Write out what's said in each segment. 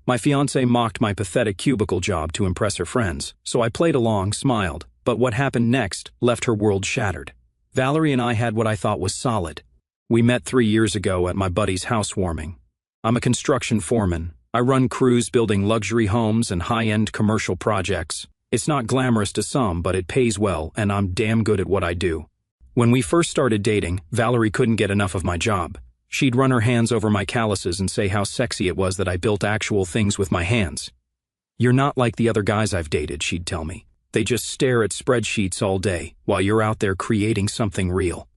My fiancée mocked my pathetic cubicle job to impress her friends, so I played along, smiled, but what happened next left her world shattered. Valerie and I had what I thought was solid. We met 3 years ago at my buddy's housewarming. I'm a construction foreman. I run crews building luxury homes and high-end commercial projects. It's not glamorous to some, but it pays well, and I'm damn good at what I do. When we first started dating, Valerie couldn't get enough of my job. She'd run her hands over my calluses and say how sexy it was that I built actual things with my hands. "You're not like the other guys I've dated," she'd tell me. "They just stare at spreadsheets all day, while you're out there creating something real."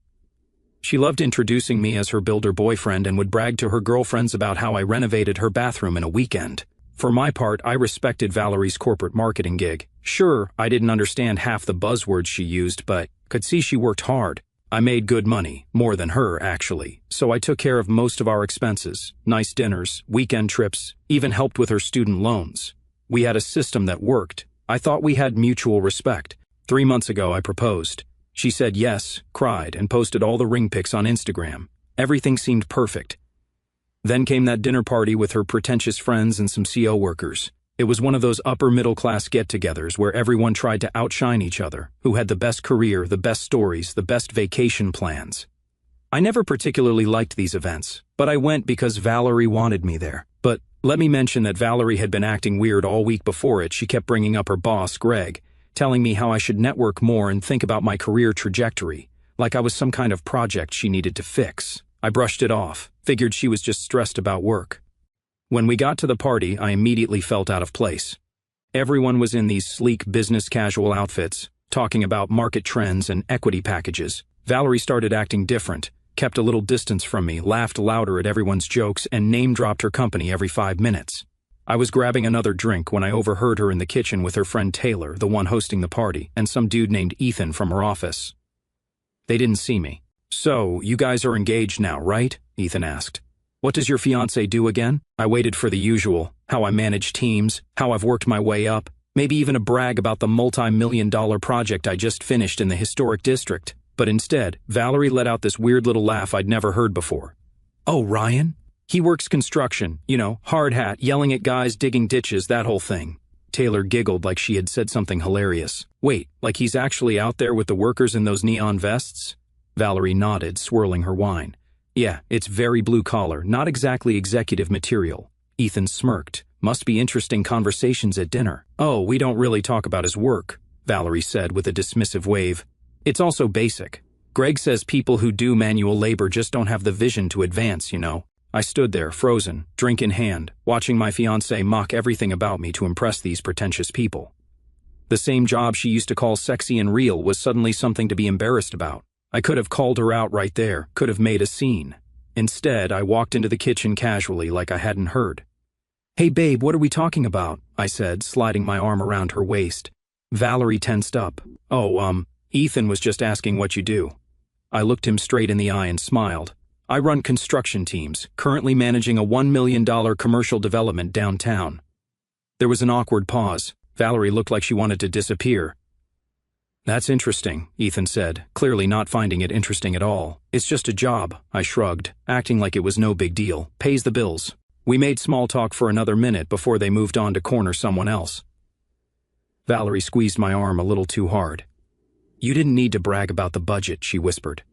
She loved introducing me as her builder boyfriend and would brag to her girlfriends about how I renovated her bathroom in a weekend. For my part, I respected Valerie's corporate marketing gig. Sure, I didn't understand half the buzzwords she used, but could see she worked hard. I made good money, more than her, actually, so I took care of most of our expenses, nice dinners, weekend trips, even helped with her student loans. We had a system that worked. I thought we had mutual respect. 3 months ago, I proposed. She said yes, cried, and posted all the ring pics on Instagram. Everything seemed perfect. Then came that dinner party with her pretentious friends and some CO workers. It was one of those upper-middle-class get-togethers where everyone tried to outshine each other, who had the best career, the best stories, the best vacation plans. I never particularly liked these events, but I went because Valerie wanted me there. But let me mention that Valerie had been acting weird all week before it. She kept bringing up her boss, Greg, telling me how I should network more and think about my career trajectory, like I was some kind of project she needed to fix. I brushed it off, figured she was just stressed about work. When we got to the party, I immediately felt out of place. Everyone was in these sleek business casual outfits, talking about market trends and equity packages. Valerie started acting different, kept a little distance from me, laughed louder at everyone's jokes, and name-dropped her company every 5 minutes. I was grabbing another drink when I overheard her in the kitchen with her friend Taylor, the one hosting the party, and some dude named Ethan from her office. They didn't see me. "So, you guys are engaged now, right?" Ethan asked. "What does your fiancé do again?" I waited for the usual, how I manage teams, how I've worked my way up, maybe even a brag about the multi-million-dollar project I just finished in the historic district. But instead, Valerie let out this weird little laugh I'd never heard before. "Oh, Ryan? He works construction, hard hat, yelling at guys digging ditches, that whole thing." Taylor giggled like she had said something hilarious. "Wait, like he's actually out there with the workers in those neon vests?" Valerie nodded, swirling her wine. "Yeah, it's very blue-collar, not exactly executive material." Ethan smirked. "Must be interesting conversations at dinner." "Oh, we don't really talk about his work," Valerie said with a dismissive wave. "It's also basic. Greg says people who do manual labor just don't have the vision to advance, I stood there, frozen, drink in hand, watching my fiancée mock everything about me to impress these pretentious people. The same job she used to call sexy and real was suddenly something to be embarrassed about. I could have called her out right there, could have made a scene. Instead, I walked into the kitchen casually like I hadn't heard. "Hey babe, what are we talking about?" I said, sliding my arm around her waist. Valerie tensed up. "Oh, Ethan was just asking what you do." I looked him straight in the eye and smiled. "I run construction teams, currently managing a $1 million commercial development downtown." There was an awkward pause. Valerie looked like she wanted to disappear. "That's interesting," Ethan said, clearly not finding it interesting at all. "It's just a job," I shrugged, acting like it was no big deal. "Pays the bills." We made small talk for another minute before they moved on to corner someone else. Valerie squeezed my arm a little too hard. "You didn't need to brag about the budget," she whispered.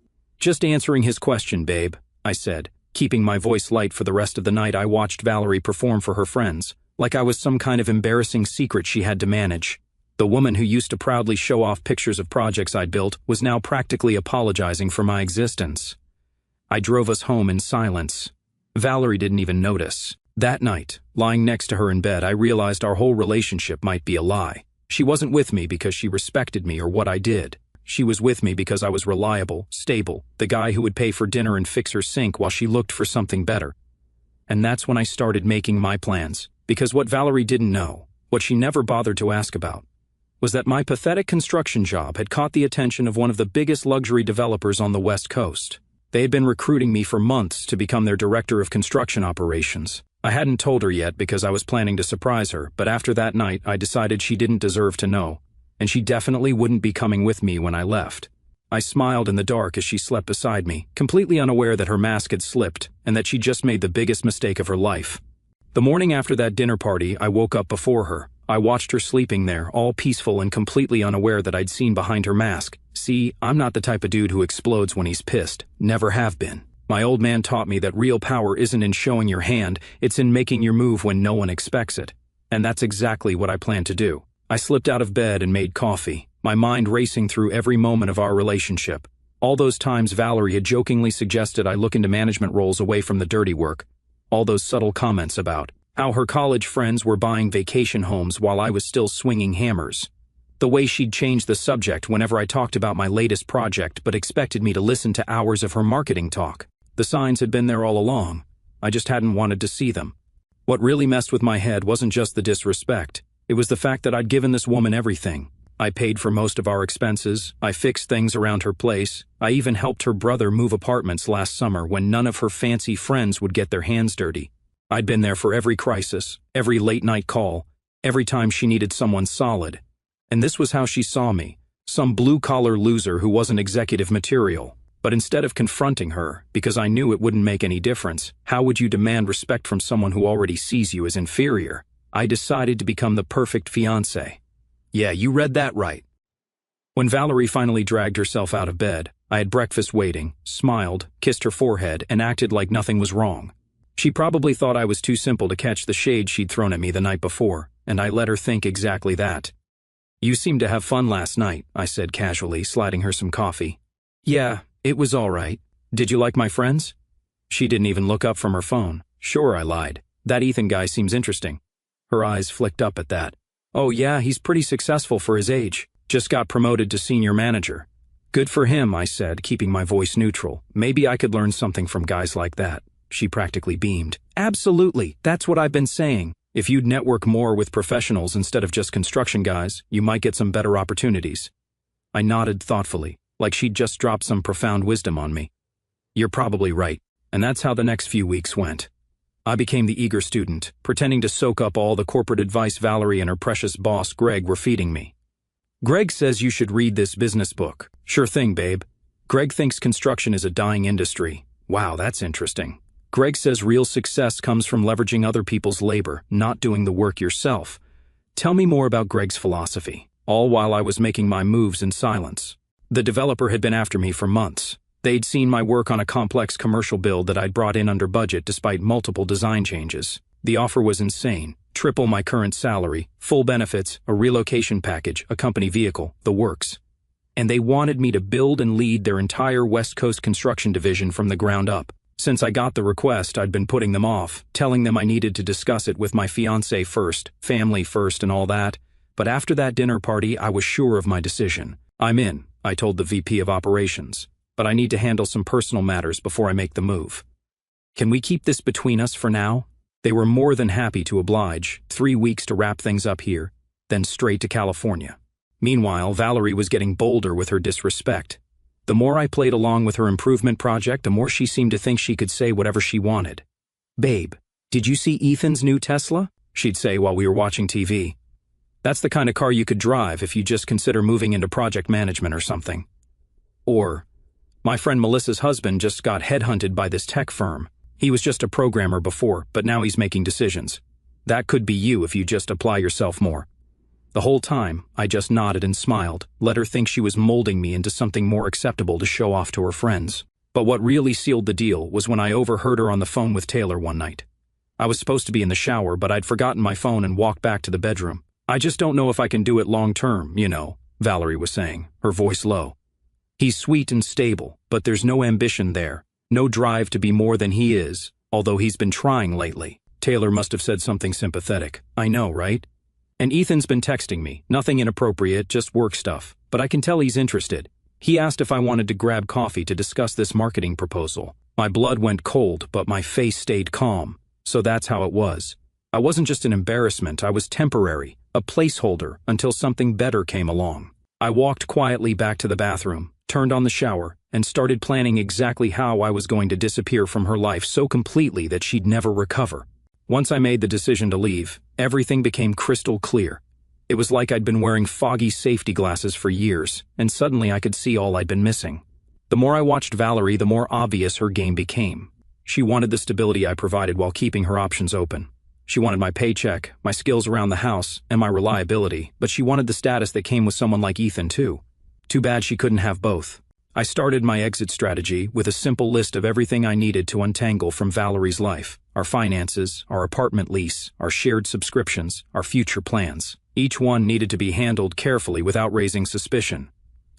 "Just answering his question, babe," I said. Keeping my voice light for the rest of the night, I watched Valerie perform for her friends, like I was some kind of embarrassing secret she had to manage. The woman who used to proudly show off pictures of projects I'd built was now practically apologizing for my existence. I drove us home in silence. Valerie didn't even notice. That night, lying next to her in bed, I realized our whole relationship might be a lie. She wasn't with me because she respected me or what I did. She was with me because I was reliable, stable, the guy who would pay for dinner and fix her sink while she looked for something better. And that's when I started making my plans, because what Valerie didn't know, what she never bothered to ask about, was that my pathetic construction job had caught the attention of one of the biggest luxury developers on the West Coast. They had been recruiting me for months to become their director of construction operations. I hadn't told her yet because I was planning to surprise her, but after that night I decided she didn't deserve to know, and she definitely wouldn't be coming with me when I left. I smiled in the dark as she slept beside me, completely unaware that her mask had slipped and that she just made the biggest mistake of her life. The morning after that dinner party, I woke up before her. I watched her sleeping there, all peaceful and completely unaware that I'd seen behind her mask. See, I'm not the type of dude who explodes when he's pissed. Never have been. My old man taught me that real power isn't in showing your hand, it's in making your move when no one expects it. And that's exactly what I plan to do. I slipped out of bed and made coffee, my mind racing through every moment of our relationship. All those times Valerie had jokingly suggested I look into management roles away from the dirty work. All those subtle comments about how her college friends were buying vacation homes while I was still swinging hammers. The way she'd changed the subject whenever I talked about my latest project but expected me to listen to hours of her marketing talk. The signs had been there all along. I just hadn't wanted to see them. What really messed with my head wasn't just the disrespect. It was the fact that I'd given this woman everything. I paid for most of our expenses, I fixed things around her place, I even helped her brother move apartments last summer when none of her fancy friends would get their hands dirty. I'd been there for every crisis, every late-night call, every time she needed someone solid. And this was how she saw me, some blue-collar loser who wasn't executive material. But instead of confronting her, because I knew it wouldn't make any difference, how would you demand respect from someone who already sees you as inferior? I decided to become the perfect fiancé. Yeah, you read that right. When Valerie finally dragged herself out of bed, I had breakfast waiting, smiled, kissed her forehead, and acted like nothing was wrong. She probably thought I was too simple to catch the shade she'd thrown at me the night before, and I let her think exactly that. You seemed to have fun last night, I said casually, sliding her some coffee. Yeah, it was all right. Did you like my friends? She didn't even look up from her phone. Sure, I lied. That Ethan guy seems interesting. Her eyes flicked up at that. Oh yeah, he's pretty successful for his age. Just got promoted to senior manager. Good for him, I said, keeping my voice neutral. Maybe I could learn something from guys like that. She practically beamed. Absolutely, that's what I've been saying. If you'd network more with professionals instead of just construction guys, you might get some better opportunities. I nodded thoughtfully, like she'd just dropped some profound wisdom on me. You're probably right, and that's how the next few weeks went. I became the eager student, pretending to soak up all the corporate advice Valerie and her precious boss, Greg, were feeding me. Greg says you should read this business book. Sure thing, babe. Greg thinks construction is a dying industry. Wow, that's interesting. Greg says real success comes from leveraging other people's labor, not doing the work yourself. Tell me more about Greg's philosophy, all while I was making my moves in silence. The developer had been after me for months. They'd seen my work on a complex commercial build that I'd brought in under budget despite multiple design changes. The offer was insane. Triple my current salary, full benefits, a relocation package, a company vehicle, the works. And they wanted me to build and lead their entire West Coast construction division from the ground up. Since I got the request, I'd been putting them off, telling them I needed to discuss it with my fiancé first, family first and all that. But after that dinner party, I was sure of my decision. I'm in, I told the VP of operations. But I need to handle some personal matters before I make the move. Can we keep this between us for now? They were more than happy to oblige, 3 weeks to wrap things up here, then straight to California. Meanwhile, Valerie was getting bolder with her disrespect. The more I played along with her improvement project, the more she seemed to think she could say whatever she wanted. Babe, did you see Ethan's new Tesla? She'd say while we were watching TV. That's the kind of car you could drive if you just consider moving into project management or something. Or, my friend Melissa's husband just got headhunted by this tech firm. He was just a programmer before, but now he's making decisions. That could be you if you just apply yourself more. The whole time, I just nodded and smiled, let her think she was molding me into something more acceptable to show off to her friends. But what really sealed the deal was when I overheard her on the phone with Taylor one night. I was supposed to be in the shower, but I'd forgotten my phone and walked back to the bedroom. I just don't know if I can do it long term, you know, Valerie was saying, her voice low. He's sweet and stable, but there's no ambition there, no drive to be more than he is, although he's been trying lately. Taylor must have said something sympathetic. I know, right? And Ethan's been texting me, nothing inappropriate, just work stuff, but I can tell he's interested. He asked if I wanted to grab coffee to discuss this marketing proposal. My blood went cold, but my face stayed calm. So that's how it was. I wasn't just an embarrassment, I was temporary, a placeholder, until something better came along. I walked quietly back to the bathroom, turned on the shower, and started planning exactly how I was going to disappear from her life so completely that she'd never recover. Once I made the decision to leave, everything became crystal clear. It was like I'd been wearing foggy safety glasses for years, and suddenly I could see all I'd been missing. The more I watched Valerie, the more obvious her game became. She wanted the stability I provided while keeping her options open. She wanted my paycheck, my skills around the house, and my reliability, but she wanted the status that came with someone like Ethan too. Too bad she couldn't have both. I started my exit strategy with a simple list of everything I needed to untangle from Valerie's life: our finances, our apartment lease, our shared subscriptions, our future plans. Each one needed to be handled carefully without raising suspicion.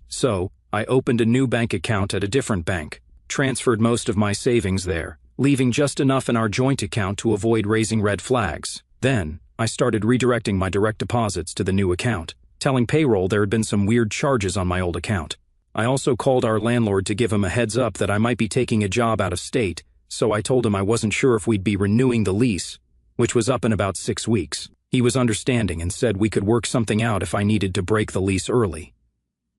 So, I opened a new bank account at a different bank, transferred most of my savings there, leaving just enough in our joint account to avoid raising red flags. Then, I started redirecting my direct deposits to the new account, telling payroll there had been some weird charges on my old account. I also called our landlord to give him a heads up that I might be taking a job out of state, so I told him I wasn't sure if we'd be renewing the lease, which was up in about 6 weeks. He was understanding and said we could work something out if I needed to break the lease early.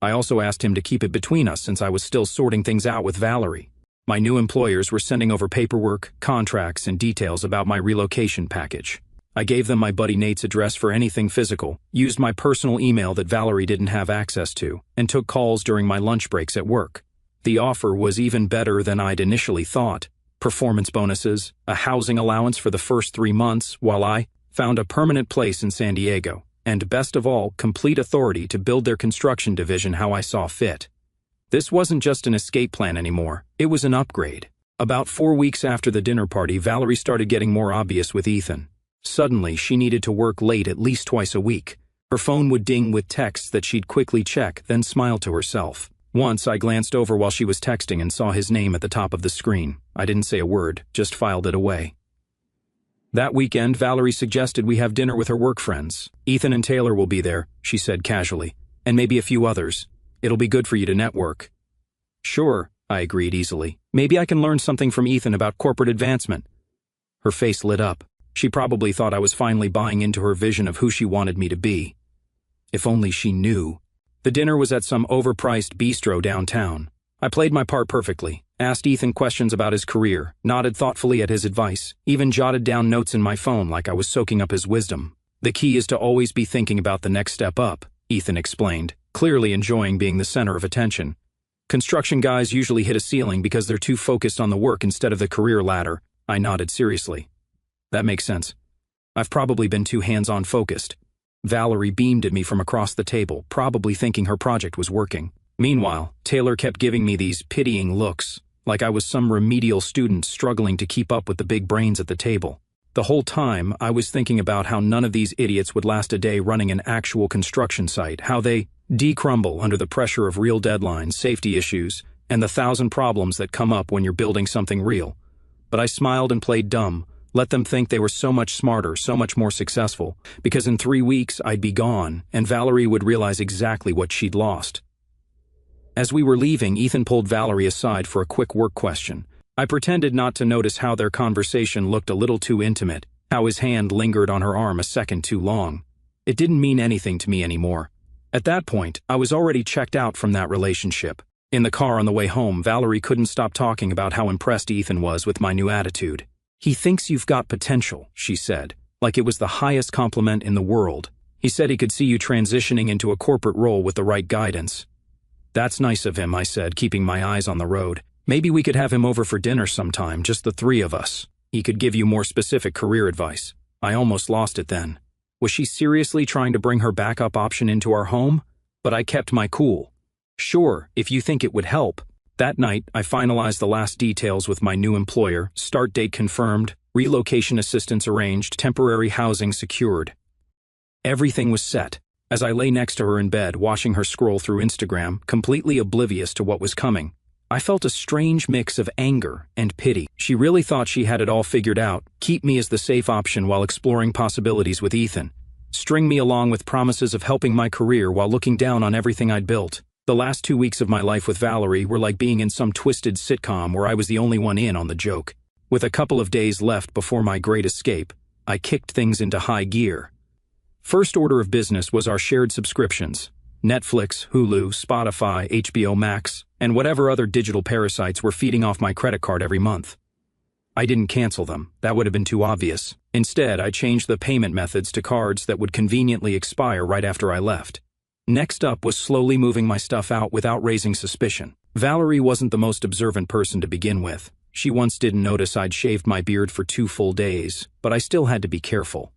I also asked him to keep it between us since I was still sorting things out with Valerie. My new employers were sending over paperwork, contracts, and details about my relocation package. I gave them my buddy Nate's address for anything physical, used my personal email that Valerie didn't have access to, and took calls during my lunch breaks at work. The offer was even better than I'd initially thought. Performance bonuses, a housing allowance for the first 3 months while I found a permanent place in San Diego, and best of all, complete authority to build their construction division how I saw fit. This wasn't just an escape plan anymore, it was an upgrade. About 4 weeks after the dinner party, Valerie started getting more obvious with Ethan. Suddenly, she needed to work late at least twice a week. Her phone would ding with texts that she'd quickly check, then smile to herself. Once, I glanced over while she was texting and saw his name at the top of the screen. I didn't say a word, just filed it away. That weekend, Valerie suggested we have dinner with her work friends. Ethan and Taylor will be there, she said casually, and maybe a few others. It'll be good for you to network. Sure, I agreed easily. Maybe I can learn something from Ethan about corporate advancement. Her face lit up. She probably thought I was finally buying into her vision of who she wanted me to be. If only she knew. The dinner was at some overpriced bistro downtown. I played my part perfectly, asked Ethan questions about his career, nodded thoughtfully at his advice, even jotted down notes in my phone like I was soaking up his wisdom. The key is to always be thinking about the next step up, Ethan explained, clearly enjoying being the center of attention. Construction guys usually hit a ceiling because they're too focused on the work instead of the career ladder. I nodded seriously. That makes sense. I've probably been too hands-on focused. Valerie beamed at me from across the table, probably thinking her project was working. Meanwhile, Taylor kept giving me these pitying looks, like I was some remedial student struggling to keep up with the big brains at the table. The whole time, I was thinking about how none of these idiots would last a day running an actual construction site, how they decrumble under the pressure of real deadlines, safety issues, and the 1,000 problems that come up when you're building something real. But I smiled and played dumb. Let them think they were so much smarter, so much more successful, because in 3 weeks I'd be gone, and Valerie would realize exactly what she'd lost. As we were leaving, Ethan pulled Valerie aside for a quick work question. I pretended not to notice how their conversation looked a little too intimate, how his hand lingered on her arm a second too long. It didn't mean anything to me anymore. At that point, I was already checked out from that relationship. In the car on the way home, Valerie couldn't stop talking about how impressed Ethan was with my new attitude. He thinks you've got potential, she said, like it was the highest compliment in the world. He said he could see you transitioning into a corporate role with the right guidance. That's nice of him, I said, keeping my eyes on the road. Maybe we could have him over for dinner sometime, just the 3 of us. He could give you more specific career advice. I almost lost it then. Was she seriously trying to bring her backup option into our home? But I kept my cool. Sure, if you think it would help. That night, I finalized the last details with my new employer, start date confirmed, relocation assistance arranged, temporary housing secured. Everything was set. As I lay next to her in bed, watching her scroll through Instagram, completely oblivious to what was coming, I felt a strange mix of anger and pity. She really thought she had it all figured out, keep me as the safe option while exploring possibilities with Ethan, string me along with promises of helping my career while looking down on everything I'd built. The last 2 weeks of my life with Valerie were like being in some twisted sitcom where I was the only one in on the joke. With a couple of days left before my great escape, I kicked things into high gear. First order of business was our shared subscriptions. Netflix, Hulu, Spotify, HBO Max, and whatever other digital parasites were feeding off my credit card every month. I didn't cancel them. That would have been too obvious. Instead, I changed the payment methods to cards that would conveniently expire right after I left. Next up was slowly moving my stuff out without raising suspicion. Valerie wasn't the most observant person to begin with. She once didn't notice I'd shaved my beard for 2 full days, but I still had to be careful.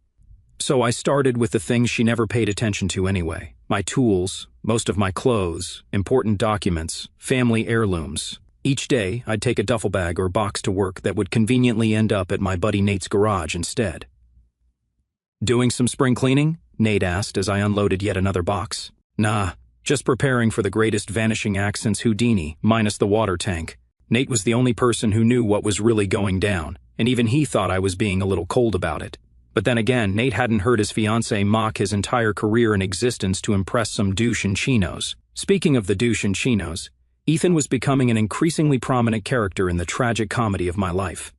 So I started with the things she never paid attention to anyway. My tools, most of my clothes, important documents, family heirlooms. Each day, I'd take a duffel bag or box to work that would conveniently end up at my buddy Nate's garage instead. "Doing some spring cleaning?" Nate asked as I unloaded yet another box. "Nah, just preparing for the greatest vanishing act since Houdini, minus the water tank." Nate was the only person who knew what was really going down, and even he thought I was being a little cold about it. But then again, Nate hadn't heard his fiancée mock his entire career and existence to impress some douche in chinos. Speaking of the douche in chinos, Ethan was becoming an increasingly prominent character in the tragic comedy of my life.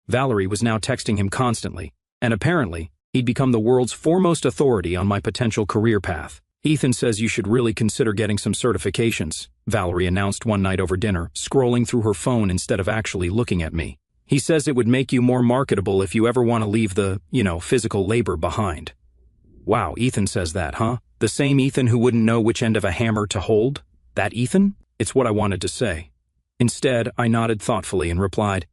Valerie was now texting him constantly, and apparently, he'd become the world's foremost authority on my potential career path. "Ethan says you should really consider getting some certifications," Valerie announced one night over dinner, scrolling through her phone instead of actually looking at me. "He says it would make you more marketable if you ever want to leave the, physical labor behind." Wow, Ethan says that, huh? The same Ethan who wouldn't know which end of a hammer to hold? That Ethan? It's what I wanted to say. Instead, I nodded thoughtfully and replied,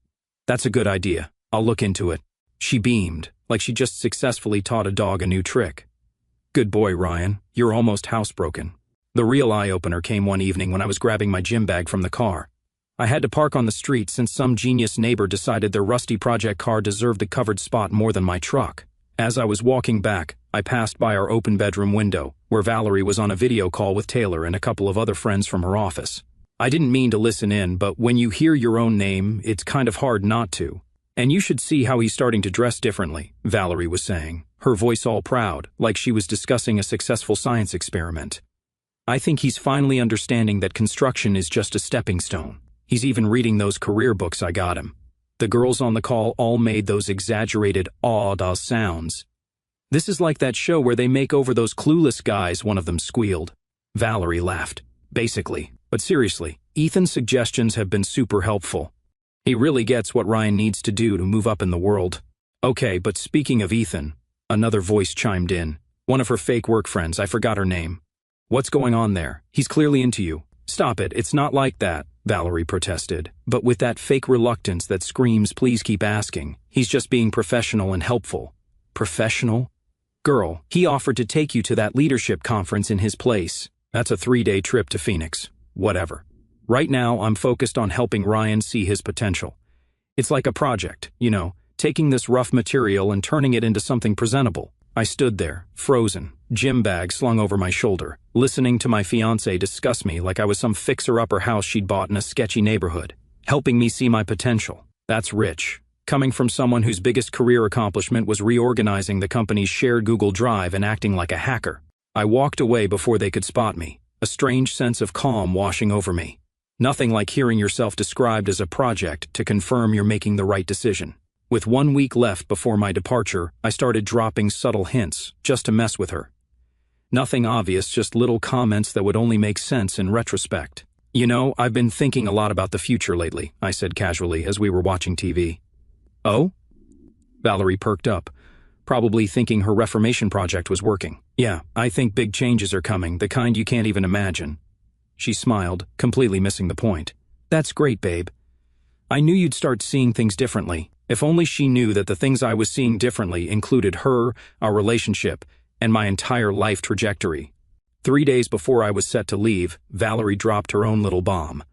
"That's a good idea. I'll look into it." She beamed, like she just successfully taught a dog a new trick. "Good boy, Ryan. You're almost housebroken." The real eye-opener came one evening when I was grabbing my gym bag from the car. I had to park on the street since some genius neighbor decided their rusty project car deserved the covered spot more than my truck. As I was walking back, I passed by our open bedroom window, where Valerie was on a video call with Taylor and a couple of other friends from her office. I didn't mean to listen in, but when you hear your own name, it's kind of hard not to. "And you should see how he's starting to dress differently," Valerie was saying, her voice all proud, like she was discussing a successful science experiment. "I think he's finally understanding that construction is just a stepping stone. He's even reading those career books I got him." The girls on the call all made those exaggerated "aw-da" sounds. "This is like that show where they make over those clueless guys," one of them squealed. Valerie laughed. "Basically. But seriously, Ethan's suggestions have been super helpful. He really gets what Ryan needs to do to move up in the world." "Okay, but speaking of Ethan," another voice chimed in. One of her fake work friends, I forgot her name. "What's going on there? He's clearly into you." "Stop it, it's not like that," Valerie protested, but with that fake reluctance that screams, "Please keep asking." "He's just being professional and helpful." "Professional?" "Girl, he offered to take you to that leadership conference in his place. That's a 3-day trip to Phoenix." "Whatever. Right now, I'm focused on helping Ryan see his potential. It's like a project, taking this rough material and turning it into something presentable." I stood there, frozen, gym bag slung over my shoulder, listening to my fiancée discuss me like I was some fixer-upper house she'd bought in a sketchy neighborhood, helping me see my potential. That's rich. Coming from someone whose biggest career accomplishment was reorganizing the company's shared Google Drive and acting like a hacker. I walked away before they could spot me, a strange sense of calm washing over me. Nothing like hearing yourself described as a project to confirm you're making the right decision. With 1 week left before my departure, I started dropping subtle hints, just to mess with her. Nothing obvious, just little comments that would only make sense in retrospect. "I've been thinking a lot about the future lately," I said casually as we were watching TV. "Oh?" Valerie perked up, probably thinking her Reformation project was working. "Yeah, I think big changes are coming, the kind you can't even imagine." She smiled, completely missing the point. "That's great, babe. I knew you'd start seeing things differently." If only she knew that the things I was seeing differently included her, our relationship, and my entire life trajectory. 3 days before I was set to leave, Valerie dropped her own little bomb.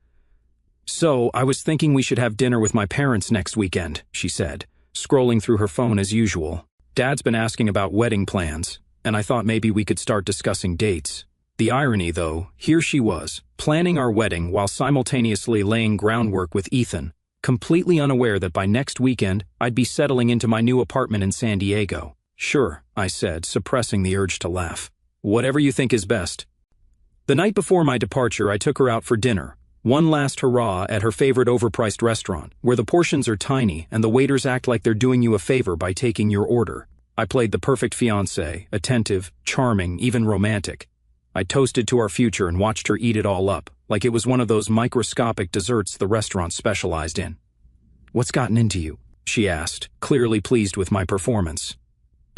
"So, I was thinking we should have dinner with my parents next weekend," she said, scrolling through her phone as usual. "Dad's been asking about wedding plans, and I thought maybe we could start discussing dates." The irony, though, here she was, planning our wedding while simultaneously laying groundwork with Ethan, completely unaware that by next weekend, I'd be settling into my new apartment in San Diego. "Sure," I said, suppressing the urge to laugh. "Whatever you think is best." The night before my departure, I took her out for dinner. One last hurrah at her favorite overpriced restaurant, where the portions are tiny and the waiters act like they're doing you a favor by taking your order. I played the perfect fiancé, attentive, charming, even romantic. I toasted to our future and watched her eat it all up, like it was one of those microscopic desserts the restaurant specialized in. "What's gotten into you?" she asked, clearly pleased with my performance.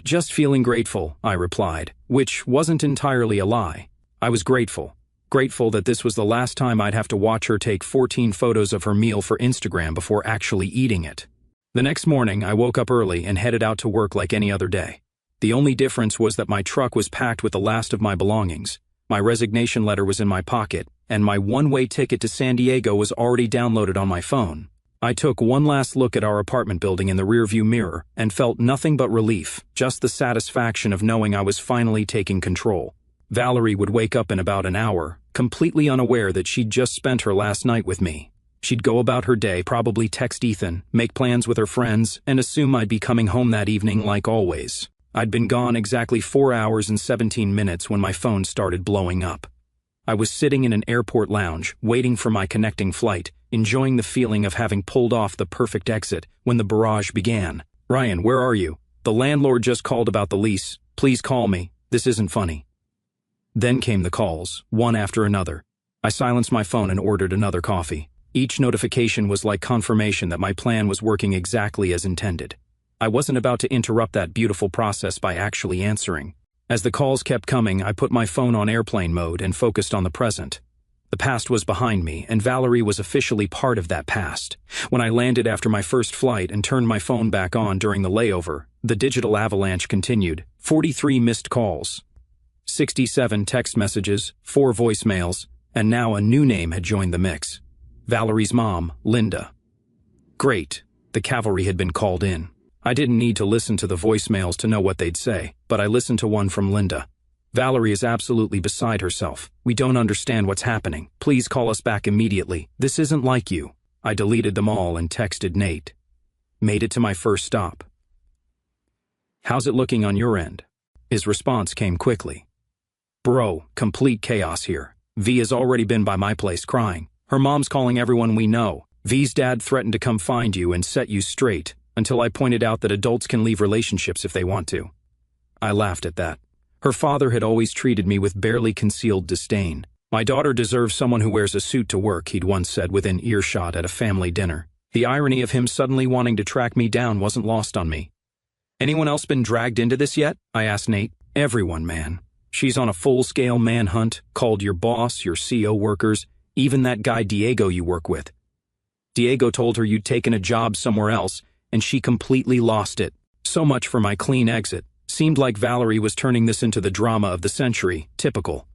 "Just feeling grateful," I replied, which wasn't entirely a lie. I was grateful. grateful that this was the last time I'd have to watch her take 14 photos of her meal for Instagram before actually eating it. The next morning, I woke up early and headed out to work like any other day. The only difference was that my truck was packed with the last of my belongings, my resignation letter was in my pocket, and my one-way ticket to San Diego was already downloaded on my phone. I took one last look at our apartment building in the rearview mirror and felt nothing but relief, just the satisfaction of knowing I was finally taking control. Valerie would wake up in about an hour, completely unaware that she'd just spent her last night with me. She'd go about her day, probably text Ethan, make plans with her friends, and assume I'd be coming home that evening like always. I'd been gone exactly 4 hours and 17 minutes when my phone started blowing up. I was sitting in an airport lounge, waiting for my connecting flight, enjoying the feeling of having pulled off the perfect exit when the barrage began. "Ryan, where are you? The landlord just called about the lease. Please call me. This isn't funny." Then came the calls, one after another. I silenced my phone and ordered another coffee. Each notification was like confirmation that my plan was working exactly as intended. I wasn't about to interrupt that beautiful process by actually answering. As the calls kept coming, I put my phone on airplane mode and focused on the present. The past was behind me, and Valerie was officially part of that past. When I landed after my first flight and turned my phone back on during the layover, the digital avalanche continued. 43 missed calls, 67 text messages, 4 voicemails, and now a new name had joined the mix. Valerie's mom, Linda. Great, the cavalry had been called in. I didn't need to listen to the voicemails to know what they'd say, but I listened to one from Linda. "Valerie is absolutely beside herself. We don't understand what's happening. Please call us back immediately. This isn't like you." I deleted them all and texted Nate. Made it to my first stop. "How's it looking on your end?" His response came quickly. "Bro, complete chaos here. V has already been by my place crying. Her mom's calling everyone we know. V's dad threatened to come find you and set you straight, until I pointed out that adults can leave relationships if they want to." I laughed at that. Her father had always treated me with barely concealed disdain. "My daughter deserves someone who wears a suit to work," he'd once said within earshot at a family dinner. The irony of him suddenly wanting to track me down wasn't lost on me. "Anyone else been dragged into this yet?" I asked Nate. "Everyone, man. She's on a full-scale manhunt, called your boss, your CO workers, even that guy Diego you work with. Diego told her you'd taken a job somewhere else, and she completely lost it. So much for my clean exit. Seemed like Valerie was turning this into the drama of the century. Typical.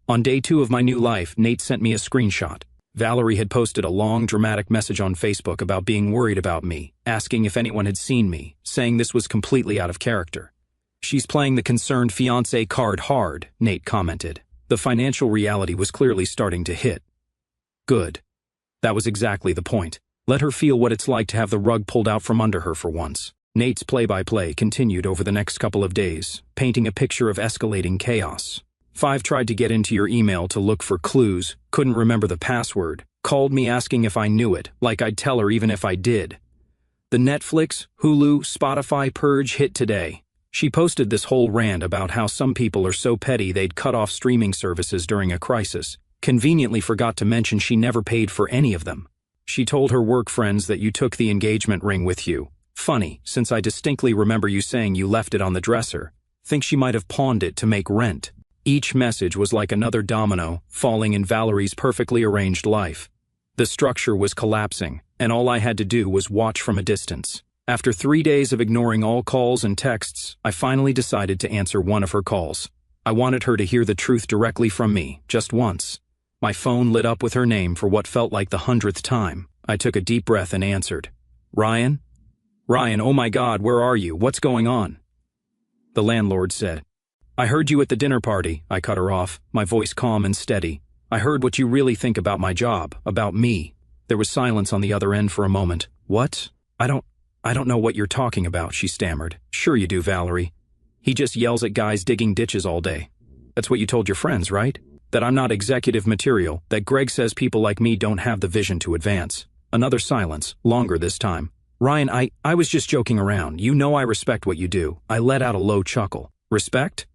On day 2 of my new life, Nate sent me a screenshot. Valerie had posted a long, dramatic message on Facebook about being worried about me, asking if anyone had seen me, saying this was completely out of character. "She's playing the concerned fiancé card hard," Nate commented. The financial reality was clearly starting to hit. Good. That was exactly the point. Let her feel what it's like to have the rug pulled out from under her for once. Nate's play-by-play continued over the next couple of days, painting a picture of escalating chaos. 5 tried to get into your email to look for clues, couldn't remember the password, called me asking if I knew it, like I'd tell her even if I did. The Netflix, Hulu, Spotify purge hit today. She posted this whole rant about how some people are so petty they'd cut off streaming services during a crisis. Conveniently forgot to mention she never paid for any of them. She told her work friends that you took the engagement ring with you. Funny, since I distinctly remember you saying you left it on the dresser. Think she might have pawned it to make rent. Each message was like another domino, falling in Valerie's perfectly arranged life. The structure was collapsing, and all I had to do was watch from a distance. After 3 days of ignoring all calls and texts, I finally decided to answer one of her calls. I wanted her to hear the truth directly from me, just once. My phone lit up with her name for what felt like the 100th time. I took a deep breath and answered. "Ryan? Ryan, oh my God, where are you? What's going on?" The landlord said. "I heard you at the dinner party," I cut her off, my voice calm and steady. "I heard what you really think about my job, about me." There was silence on the other end for a moment. "What? I don't know what you're talking about," she stammered. "Sure you do, Valerie. He just yells at guys digging ditches all day. That's what you told your friends, right? That I'm not executive material, that Greg says people like me don't have the vision to advance." Another silence, longer this time. "Ryan, I was just joking around. You know I respect what you do." I let out a low chuckle. "Respect?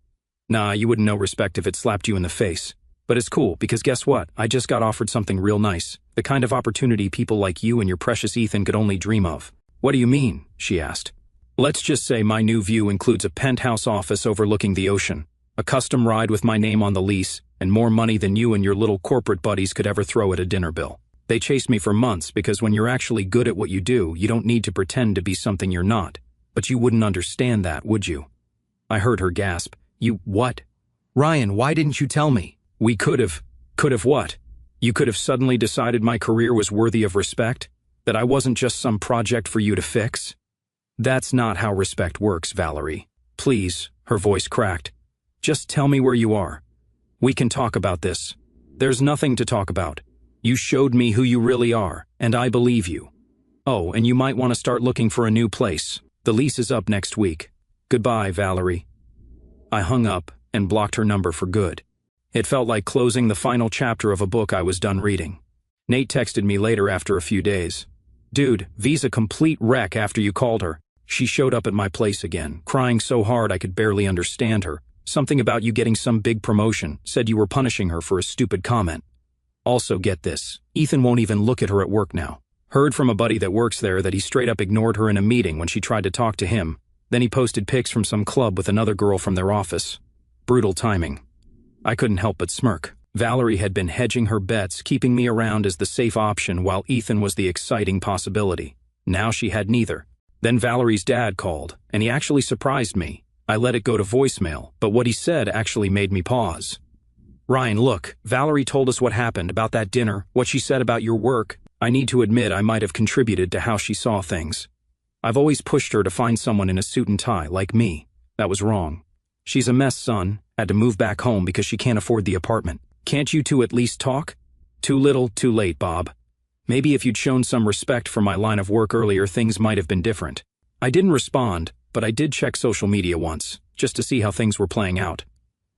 Nah, you wouldn't know respect if it slapped you in the face. But it's cool, because guess what? I just got offered something real nice. The kind of opportunity people like you and your precious Ethan could only dream of." "What do you mean?" she asked. "Let's just say my new view includes a penthouse office overlooking the ocean, a custom ride with my name on the lease, and more money than you and your little corporate buddies could ever throw at a dinner bill. They chased me for months because when you're actually good at what you do, you don't need to pretend to be something you're not. But you wouldn't understand that, would you? I heard her gasp. You what? Ryan, why didn't you tell me? We could have. Could have what? You could have suddenly decided my career was worthy of respect? That I wasn't just some project for you to fix? That's not how respect works, Valerie. Please, her voice cracked. Just tell me where you are. We can talk about this. There's nothing to talk about. You showed me who you really are, and I believe you. Oh, and you might want to start looking for a new place. The lease is up next week. Goodbye, Valerie. I hung up and blocked her number for good. It felt like closing the final chapter of a book I was done reading. Nate texted me later after a few days. Dude, V's a complete wreck after you called her. She showed up at my place again, crying so hard I could barely understand her. Something about you getting some big promotion, said you were punishing her for a stupid comment. Also get this, Ethan won't even look at her at work now. Heard from a buddy that works there that he straight up ignored her in a meeting when she tried to talk to him. Then he posted pics from some club with another girl from their office. Brutal timing. I couldn't help but smirk. Valerie had been hedging her bets, keeping me around as the safe option while Ethan was the exciting possibility. Now she had neither. Then Valerie's dad called, and he actually surprised me. I let it go to voicemail, but what he said actually made me pause. Ryan, look, Valerie told us what happened about that dinner, what she said about your work. I need to admit I might have contributed to how she saw things. I've always pushed her to find someone in a suit and tie, like me. That was wrong. She's a mess, son. Had to move back home because she can't afford the apartment. Can't you two at least talk? Too little, too late, Bob. Maybe if you'd shown some respect for my line of work earlier, things might have been different. I didn't respond, but I did check social media once, just to see how things were playing out.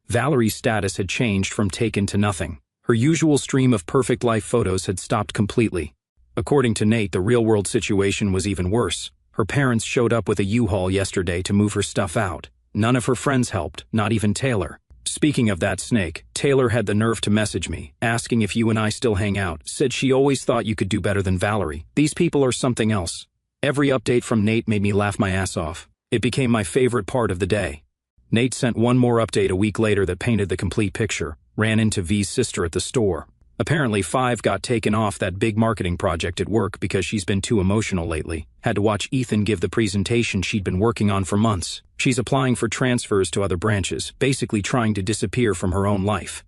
Valerie's status had changed from taken to nothing. Her usual stream of perfect life photos had stopped completely. According to Nate, the real-world situation was even worse. Her parents showed up with a U-Haul yesterday to move her stuff out. None of her friends helped, not even Taylor. Speaking of that snake, Taylor had the nerve to message me, asking if you and I still hang out, said she always thought you could do better than Valerie. These people are something else. Every update from Nate made me laugh my ass off. It became my favorite part of the day. Nate sent one more update a week later that painted the complete picture. Ran into V's sister at the store. Apparently Five got taken off that big marketing project at work because she's been too emotional lately. Had to watch Ethan give the presentation she'd been working on for months. She's applying for transfers to other branches, basically trying to disappear from her own life.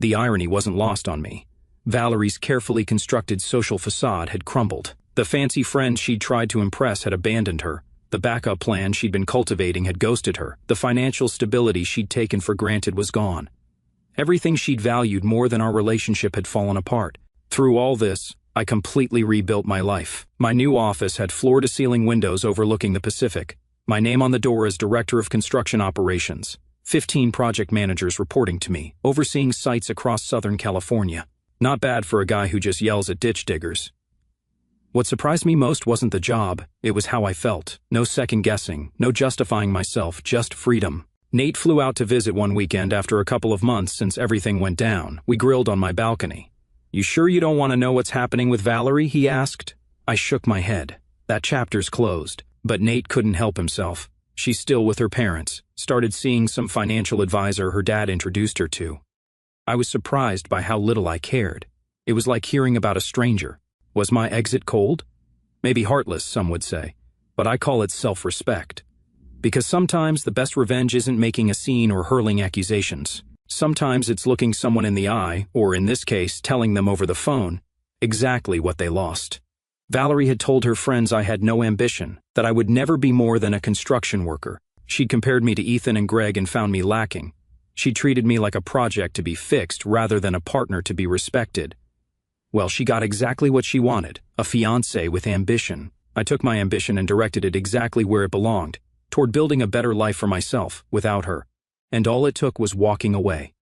The irony wasn't lost on me. Valerie's carefully constructed social facade had crumbled. The fancy friends she'd tried to impress had abandoned her. The backup plan she'd been cultivating had ghosted her. The financial stability she'd taken for granted was gone. Everything she'd valued more than our relationship had fallen apart. Through all this, I completely rebuilt my life. My new office had floor-to-ceiling windows overlooking the Pacific. My name on the door as Director of Construction Operations. 15 project managers reporting to me, overseeing sites across Southern California. Not bad for a guy who just yells at ditch diggers. What surprised me most wasn't the job, it was how I felt. No second-guessing, no justifying myself, just freedom. Nate flew out to visit one weekend after a couple of months since everything went down. We grilled on my balcony. You sure you don't want to know what's happening with Valerie? He asked. I shook my head. That chapter's closed. But Nate couldn't help himself. She's still with her parents. Started seeing some financial advisor her dad introduced her to. I was surprised by how little I cared. It was like hearing about a stranger. Was my exit cold? Maybe heartless, some would say. But I call it self-respect. Because sometimes the best revenge isn't making a scene or hurling accusations. Sometimes it's looking someone in the eye, or in this case, telling them over the phone, exactly what they lost. Valerie had told her friends I had no ambition, that I would never be more than a construction worker. She'd compared me to Ethan and Greg and found me lacking. She treated me like a project to be fixed rather than a partner to be respected. Well, she got exactly what she wanted, a fiancé with ambition. I took my ambition and directed it exactly where it belonged, toward building a better life for myself, without her. And all it took was walking away.